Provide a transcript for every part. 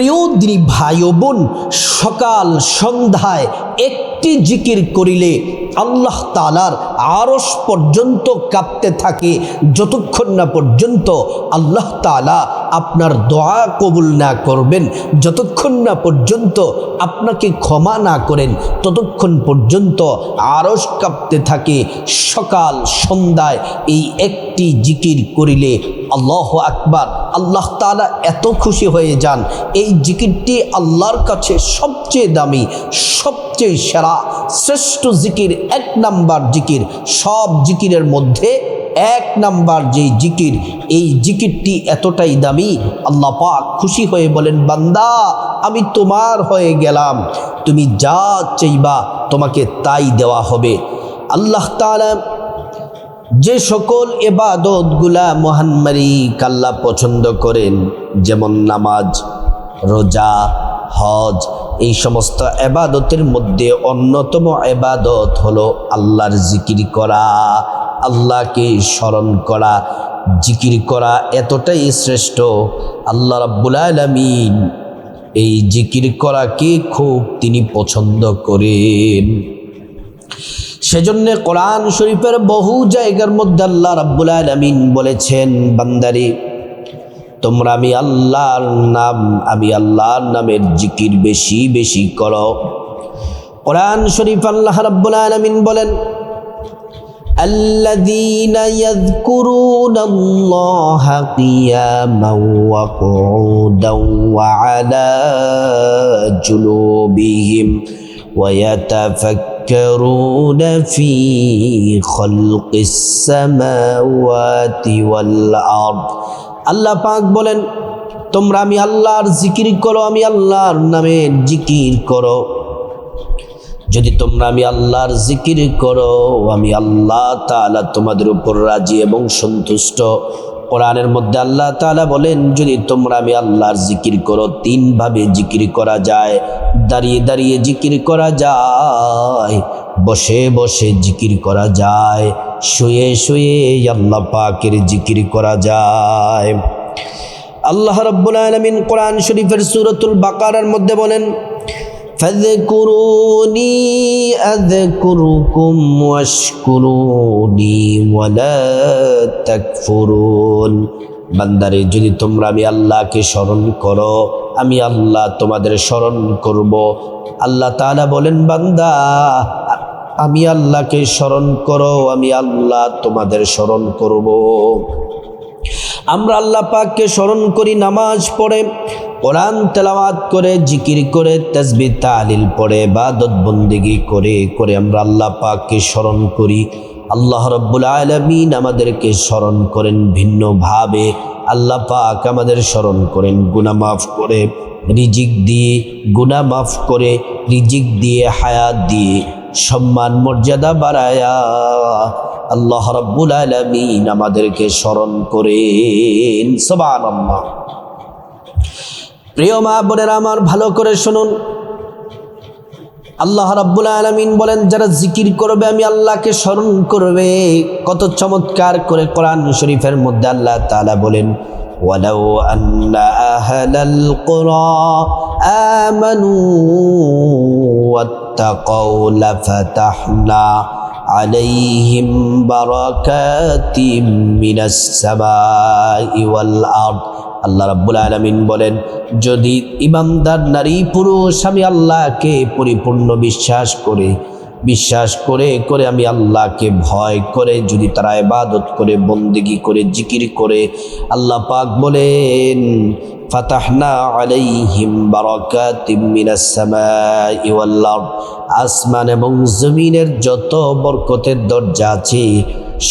প্রিয় দিনী ভাই ও বোন, সকাল সন্ধ্যায় একটি জিকির করিলে আল্লাহ তাআলার আরশ পর্যন্ত কাঁপতে থাকে, যতক্ষণ না পর্যন্ত আল্লাহ তাআলা আপনার দোয়া কবুল না করবেন, যতক্ষণ না পর্যন্ত আপনাকে ক্ষমা না করেন, ততক্ষণ পর্যন্ত আরশ কাঁপতে থাকে। সকাল সন্ধ্যায় এই একটি জিকির করিলে আল্লাহু আকবার, আল্লাহ তাআলা এত খুশি হয়ে যান। এই জিকিরটি আল্লাহর কাছে সবচেয়ে দামি, সবচেয়ে সেরা, শ্রেষ্ঠ জিকির, এক নাম্বার জিকির। সব জিকিরের মধ্যে এক নাম্বার যেই জিকির, এই জিকিরটি এতটাই দামি, আল্লাহ পাক খুশি হয়ে বলেন, বান্দা আমি তোমার হয়ে গেলাম, তুমি যা চাইবা তোমাকে তাই দেওয়া হবে। আল্লাহ তাআলা যে সকল ইবাদতগুলা মহান মালিক আল্লাহ পছন্দ করেন, যেমন নামাজ, রোজা, হজ, এই সমস্ত ইবাদতের মধ্যে অন্যতম ইবাদত হলো আল্লাহর জিকির করা, আল্লাহকে স্মরণ করা। জিকির করা এতটাই শ্রেষ্ঠ, আল্লাহ রাব্বুল আলামিন এই জিকির করাকে খুব তিনি পছন্দ করেন। সেজন্য কোরআন শরীফের বহু জায়গার মধ্যে আল্লাহ রাব্বুল আলামিন বলেছেন, বান্দারে তোমরা আমি আল্লাহর নামের জিকির বেশি বেশি করো। কোরআন শরীফ আল্লাহ রাব্বুল আলামিন বলেন, আল্লাযীনা ইয়াযকুরুনাল্লাহা কিয়ামান ওয়া কুউদান ওয়া আলা জুনুবিহিম ওয়া ইয়াতাফাক্কারুনা ফী খালকিস সামাওয়াতি ওয়াল আরদ। আল্লাহ পাক বলেন, তোমরা আমি আল্লাহর জিকির করো, আমি আল্লাহর নামের জিকির করো। যদি তোমরা আমি আল্লাহর জিকির করো, আমি আল্লাহ তাআলা তোমাদের উপর রাজি এবং সন্তুষ্ট। কোরআনের মধ্যে আল্লাহ তাআলা বলেন, যদি তোমরা আমি আল্লাহর জিকির করো, তিনভাবে জিকির করা যায়। দাঁড়িয়ে দাঁড়িয়ে জিকির করা যায়, বসে বসে জিকির করা যায়, শুয়ে শুয়ে আল্লাহ পাকের জিকির করা যায়। আল্লাহ রাব্বুল আলামিন কোরআন শরীফের সূরাতুল বাকারার মধ্যে বলেন, ফাযকুরুনি আযকুরুকুম ওয়াশকুরুনি ওয়ালা তাকফুরুন। বান্দারে যদি তোমরা আমি আল্লাহকে স্মরণ করো, আমি আল্লাহ তোমাদের স্মরণ করব। আল্লাহ তাআলা বলেন, বান্দা আমি আল্লাহকে স্মরণ করো, আমি আল্লাহ তোমাদের স্মরণ করব। আমরা আল্লাহ পাককে স্মরণ করি নামাজ পড়ে, কোরআন তেলাওয়াত করে, জিকির করে, তাসবিহ তাহলিল পড়ে, ইবাদত বন্দেগী করে করে আমরা আল্লাহ পাককে স্মরণ করি। আল্লাহ রাব্বুল আলামিন আমাদেরকে স্মরণ করেন ভিন্নভাবে। আল্লাহ পাক আমাদের স্মরণ করেন গুনাহ মাফ করে, রিজিক দিয়ে, গুনাহ মাফ করে, রিজিক দিয়ে, হায়াত দিয়ে, সম্মান মর্যাদা বাড়ায়া আল্লাহ রাব্বুল আলামিন আমাদেরকে স্মরণ করেন। সুবহানাল্লাহ। প্রিয় মা বোনেরা আমার, ভালো করে শুনুন, আল্লাহ রাব্বুল আলামিন বলেন, যারা জিকির করবে, আমি আল্লাহকে স্মরণ করবে। কত চমৎকার করে কোরআন শরীফের মধ্যে আল্লাহ তাআলা বলেন, ওয়ালাউ আন্না আহলাল কুরা আমানু ওয়াত্তাকাউ লাফাতাহনা আলাইহিম বারাকাতিম মিনাস সামাই ওয়াল আরদ। আল্লাহ রাব্বুল আলামিন বলেন, যদি ঈমানদার নারী পুরুষ আমি আল্লাহকে পরিপূর্ণ বিশ্বাস করে আমি আল্লাহকে ভয় করে যদি তারা ইবাদত করে, বন্দেগী করে, জিকির করে, আল্লাহ পাক বলেন, ফাতাহনা আলাইহিম বারাকাতিম মিনাস সামাই ওয়াল আরদ। আসমান এবং জমিনের যত বরকতের দরজা আছে,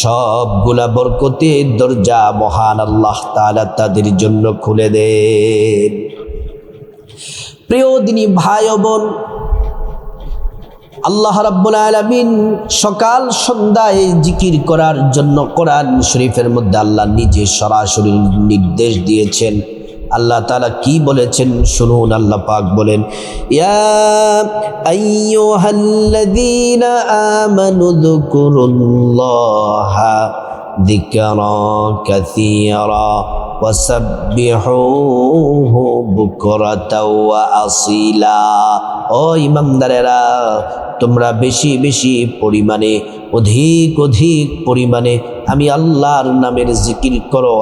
সবগুলা বরকতের দরজা মহান আল্লাহ তাআলা তাদের জন্য খুলে দেন। প্রিয় দিনী ভাই ও বোন, আল্লাহ রাব্বুল আলামিন সকাল সন্ধ্যায় জিকির করার জন্য কোরআন শরীফের মধ্যে আল্লাহ নিজে সরাসরি নির্দেশ দিয়েছেন। আল্লাহ তাআলা কি বলেছেন শুনুন। আল্লাহ পাক বলেন, ইয়া আইয়ুহাল্লাযীনা আমানু যকুরুল্লাহা যিকরা কাসীরা ওয়াসাব্বিহুহু বুকরাতাও ওয়া আসীলা। ও ইমানদারেরা, তোমরা বেশি বেশি পরিমাণে, অধিক অধিক পরিমাণে আমি আল্লাহর নামের জিকির করো,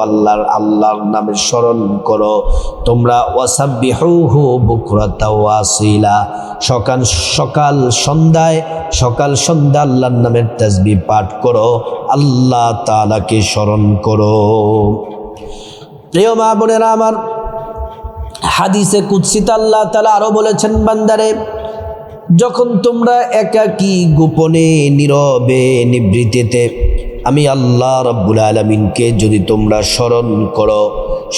আল্লাহর নামের স্মরণ করো। তোমরা ওয়াসাব্বিহুহু বুকরাতাও ওয়া আসীলা, সকাল সন্ধ্যায় আল্লাহর নামের তাসবিহ পাঠ করো, আল্লাহ তাআলাকে স্মরণ করো। প্রিয় মা বোনেরা আমার, হাদিসে কুদসিতে আল্লাহ তাআলা আরো বলেছেন, বান্দারে, যখন তোমরা একাকী, গোপনে, নীরবে, নিভৃতিতে আমি আল্লাহ রাব্বুল আলামিনকে যদি তোমরা স্মরণ করো,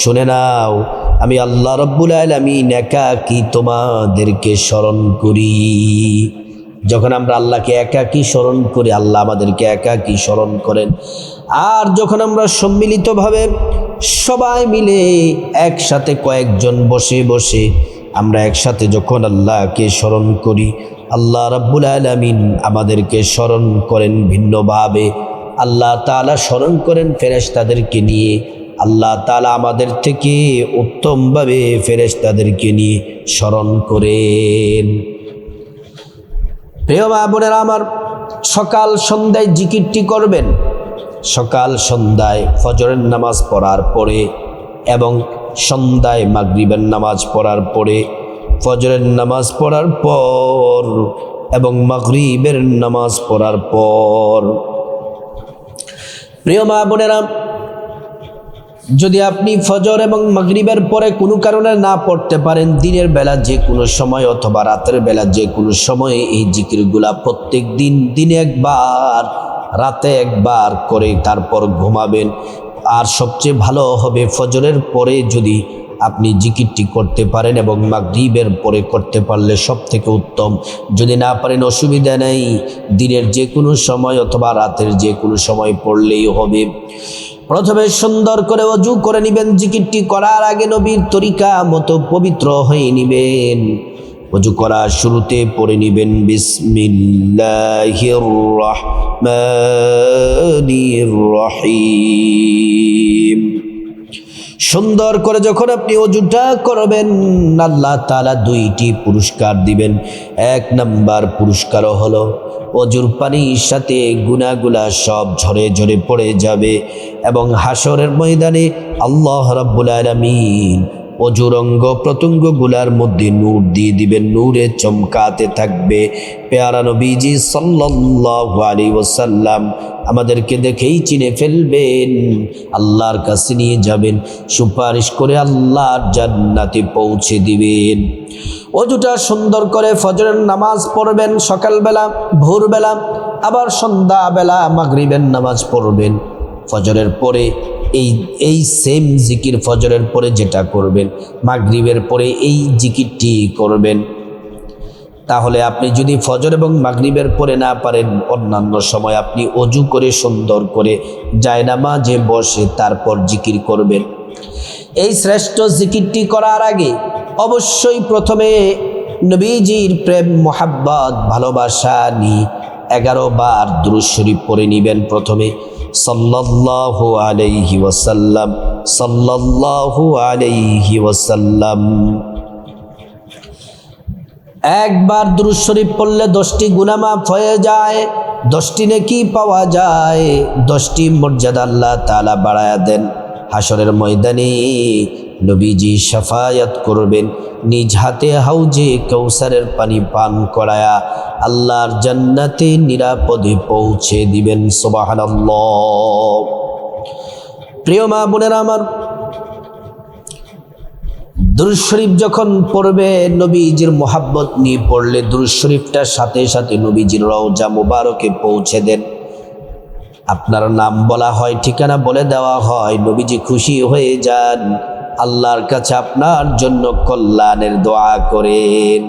শুনে নাও, আমি আল্লাহ রাব্বুল আলামিন একাকী তোমাদেরকে স্মরণ করি। যখন আমরা আল্লাহকে একাকী স্মরণ করি, আল্লাহ আমাদেরকে একাকী স্মরণ করেন। আর যখন আমরা সম্মিলিতভাবে সবাই মিলে একসাথে কয়েকজন বসে বসে আমরা একসাথে যখন আল্লাহকে স্মরণ করি, আল্লাহ রাব্বুল আলামিন আমাদেরকে স্মরণ করেন ভিন্নভাবে। আল্লাহ তাআলা স্মরণ করেন ফেরেশতাদেরকে নিয়ে। আল্লাহ তাআলা আমাদের থেকে উত্তমভাবে ফেরেশতাদেরকে নিয়ে স্মরণ করেন। প্রিয় মা বোনেরা আমার, সকাল সন্ধ্যায় জিকিরটি করবেন। সকাল সন্ধ্যায় ফজরের নামাজ পড়ার পরে এবং সন্ধ্যায় মাগরিবের নামাজ পড়ার পরে, ফজরের নামাজ পড়ার পর এবং মাগরিবের নামাজ পড়ার পর। প্রিয় মা বোনেরা, যদি আপনি ফজর এবং মাগরিবের পরে কোনো কারণে না পড়তে পারেন, দিনের বেলা যে কোনো সময় অথবা রাতের বেলা যে কোনো সময়ে এই জিকিরগুলা প্রত্যেক দিন, দিনে একবার রাতে একবার করে তারপর ঘুমাবেন। আর সবচেয়ে ভালো হবে ফজরের পরে যদি আপনি জিকিরটি করতে পারেন এবং মাগরিবের পরে করতে পারলে সব থেকে উত্তম। যদি না পারেন অসুবিধা নেই, দিনের যে কোনো সময় অথবা রাতের যে কোনো সময় পড়লেই হবে। প্রথমে সুন্দর করে ওযু করে নেবেন। জিকিরটি করার আগে নবীর তরিকা মতো পবিত্র হয়ে নেবেন। ওযু করার শুরুতে পড়ে নেবেন বিসমিল্লাহির রহমানির রহিম। সুন্দর করে যখন আপনি ওযুটা করবেন, আল্লাহ তাআলা দুইটি পুরস্কার দিবেন। এক নাম্বার পুরস্কার হলো ওযুর পানির সাথে গুনাহগুলা সব ঝরে ঝরে পড়ে যাবে এবং হাসরের ময়দানে আল্লাহ রাব্বুল আলামিন ওযুর অঙ্গ প্রত্যঙ্গগুলার মধ্যে নূর দিয়ে দিবেন, নূরে চমকাতে থাকবে। পেয়ারা নবীজি সাল্লাল্লাহু আলাইহি ওয়াসাল্লাম আমাদেরকে দেখেই চিনে ফেলবেন, আল্লাহর কাছে নিয়ে যাবেন, সুপারিশ করে আল্লাহর জান্নাতে পৌঁছে দিবেন। ওযুটা সুন্দর করে ফজরের নামাজ পড়বেন সকালবেলা, ভোরবেলা, আবার সন্ধ্যাবেলা মাগরিবের নামাজ পড়বেন। ফজরের পরে এই সেম জিকির ফজরের পরে যেটা করবেন, মাগরিবের পরে এই জিকিরটি করবেন। তাহলে আপনি যদি ফজর এবং মাগরিবের পরে না পারেন, অন্যান্য সময় আপনি ওযু করে সুন্দর করে জায়নামাজে বসে তারপর জিকির করবেন। এই শ্রেষ্ঠ জিকিরটি করার আগে অবশ্যই প্রথমে নবীজির প্রেম, মোহাব্বত, ভালোবাসা নিয়ে 11 বার দুরূদ শরীফ পড়ে নেবেন। প্রথমে সাল্লাল্লাহু আলাইহি ওয়াসাল্লাম, সাল্লাল্লাহু আলাইহি ওয়াসাল্লাম। একবার দুরূদ শরীফ পড়লে 10টি গুনাহ মাফ হয়ে যায়, 10টি নেকি পাওয়া যায়, 10টি মর্যাদা আল্লাহ তাআলা বাড়ায়া দেন। হাসরের ময়দানে নবীজি শাফায়াত করবেন, নিজ হাতে হাউজে কাউসারের পানি পান করায়া আল্লাহর জান্নাতে নিরাপদে পৌঁছে দিবেন। সুবহানাল্লাহ। প্রিয় মা বোনেরা আমার, দুরূদ শরীফ যখন পড়বে, নবীজির মোহাব্বত নিয়ে পড়লে দুরূদ শরীফটার সাথে সাথে নবীজির রওজা মুবারকে পৌঁছে দেন। আপনার নাম বলা হয়, ঠিকানা বলে দেওয়া হয়, নবীজি খুশি হয়ে যান, আল্লাহর কাছে আপনার জন্য কল্যাণের দোয়া করেন।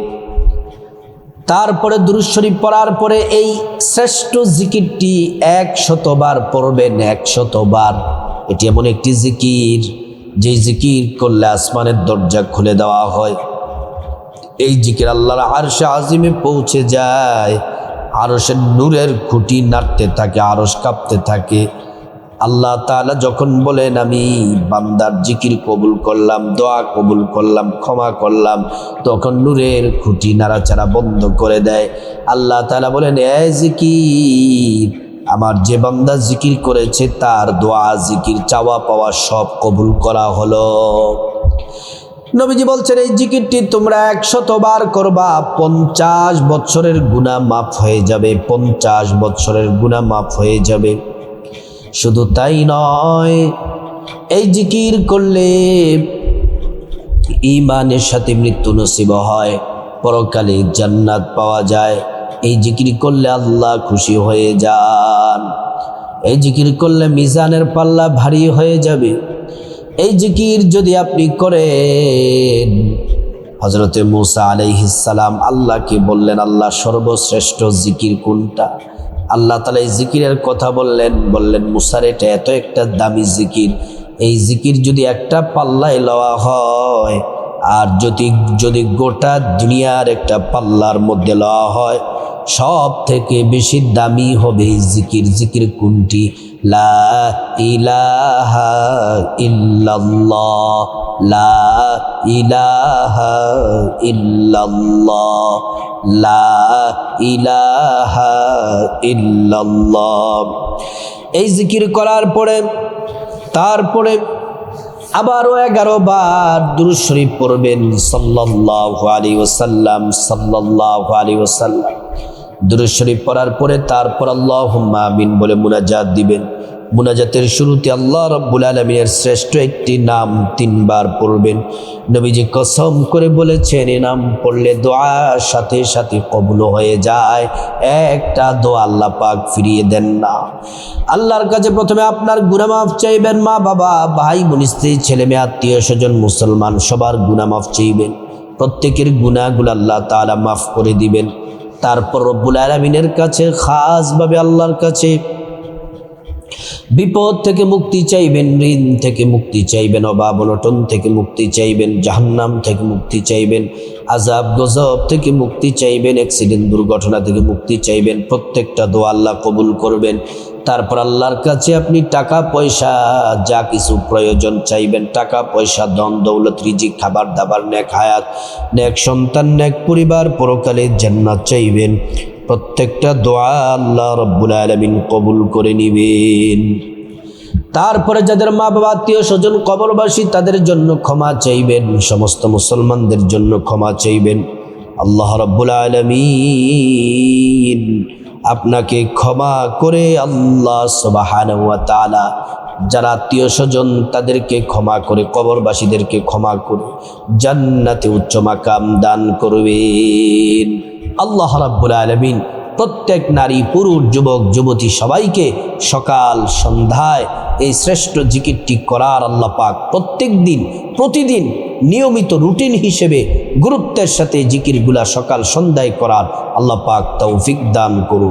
তারপরে দুরূদ শরীফ পড়ার পরে এই শ্রেষ্ঠ জিকিরটি 100 বার পড়বেন। 100 বার। এটি এমন একটি জিকির, যে জিকির করলে আসমানের দরজা খুলে দেওয়া হয়। এই জিকির আল্লাহর আরশে আজিমে পৌঁছে যায়, আরশের নূরের খুঁটি নাড়তে থাকে, আরশ কাঁপতে থাকে। আল্লাহ তাআলা যখন বলেন আমি বান্দার জিকির কবুল করলাম, দোয়া কবুল করলাম, ক্ষমা করলাম, তখন নূরের খুঁটি নাড়াচাড়া বন্ধ করে দেয়। আল্লাহ তাআলা বলেন, এ জিকির, আমার যে বান্দা জিকির করেছে তার দোয়া জিকির চাওয়া পাওয়া সব কবুল করা হলো। নবীজি বলছেন এই জিকিরটি তোমরা 100 বার করবা, 50 বছরের গুনাহ মাফ হয়ে যাবে, 50 বছরের গুনাহ মাফ হয়ে যাবে। শুধু তাই নয়, এই জিকির করলে ঈমানের সাথে মৃত্যু নসিব হয়, পরকালে জান্নাত পাওয়া যায়। এই জিকির করলে আল্লাহ খুশি হয়ে যান। এই জিকির করলে মিজানের পাল্লা ভারী হয়ে যাবে। এই জিকির যদি আপনি করেন, হযরতে মূসা আলাইহিস সালাম আল্লাহকে বললেন, আল্লাহ সর্বশ্রেষ্ঠ জিকির কোনটা? আল্লাহ তাআলা এই জিকিরের কথা বললেন মূসার এটা এত একটা দামি জিকির, এই জিকির যদি একটা পাল্লায় লওয়া হয় আর যদি গোটা দুনিয়ার একটা পাল্লার মধ্যে লওয়া হয়, সব থেকে বেশি দামি হবে এই জিকির। জিকির কোনটি? লা ইলাহা ইল্লাল্লাহ, লা ইলাহা ইল্লাল্লাহ, লা ইলাহা ইল্লাল্লাহ। এই জিকির করার পরে তারপরে আবারও 11 বার দুরূদ শরীফ পড়বেন সাল্লাল্লাহু আলাইহি ওয়াসাল্লাম, সাল্লাল্লাহু আলাইহি ওয়াসাল্লাম। দুরূদ শরীফ পড়ার পরে তারপর আল্লাহুম্মা আমিন বলে মুনাজাত দিবেন। মুনাজাতের শুরুতে আল্লাহ রাব্বুল আলামিনের শ্রেষ্ঠ একটি নাম 3 বার পড়বেন। নবীজি কসম করে বলেছেন এই নাম পড়লে দোয়া সাথে সাথে কবুল হয়ে যায়, একটা দোয়া আল্লাহ পাক ফিরিয়ে দেন না। আল্লাহর কাছে প্রথমে আপনার গুনাহ মাফ চাইবেন, মা বাবা ভাই বোন স্ত্রী ছেলে মেয়ে আত্মীয় স্বজন মুসলমান সবার গুনাহ মাফ চাইবেন। প্রত্যেকের গুনাহগুলো আল্লাহ তাআলা মাফ করে দিবেন। তারপর রব্বুল আলামিনের কাছে খাসভাবে আল্লাহর কাছে বিপদ থেকে মুক্তি চাইবেন, ঋণ থেকে মুক্তি চাইবেন, অভাব অনটন থেকে মুক্তি চাইবেন, জাহান্নাম থেকে মুক্তি চাইবেন, আযাব গজব থেকে মুক্তি চাইবেন, অ্যাক্সিডেন্ট দুর্ঘটনা থেকে মুক্তি চাইবেন। প্রত্যেকটা দোয়া আল্লাহ কবুল করবেন। তারপর আল্লাহর কাছে আপনি টাকা পয়সা যা কিছু প্রয়োজন চাইবেন, টাকা পয়সা ধন দৌলত রিজিক খাবার দাবার নেক হায়াত নেক সন্তান নেক পরিবার পরকালে জান্নাত চাইবেন। প্রত্যেকটা দোয়া আল্লাহ রাব্বুল আলামিন কবুল করে নিবেন। তারপরে যাদের মা বাবা আত্মীয় স্বজন কবরবাসী তাদের জন্য ক্ষমা চাইবেন, সমস্ত মুসলমানদের জন্য ক্ষমা চাইবেন। আল্লাহ রাব্বুল আলামিন আপনাকে ক্ষমা করে আল্লাহ সুবহানাহু ওয়া তাআলা যারা আত্মীয় স্বজন তাদেরকে ক্ষমা করে, কবরবাসীদেরকে ক্ষমা করে জান্নাতে উচ্চ মাকাম দান করবেন। আল্লাহ রাব্বুল আলামিন প্রত্যেক নারী পুরুষ যুবক যুবতী সবাইকে সকাল সন্ধ্যায় এই শ্রেষ্ঠ জিকিরটি করার আল্লাহ পাক প্রতিদিন নিয়মিত রুটিন হিসেবে গুরুত্বের সাথে জিকিরগুলা সকাল সন্ধ্যায় করার আল্লাহ পাক তৌফিক দান করুন।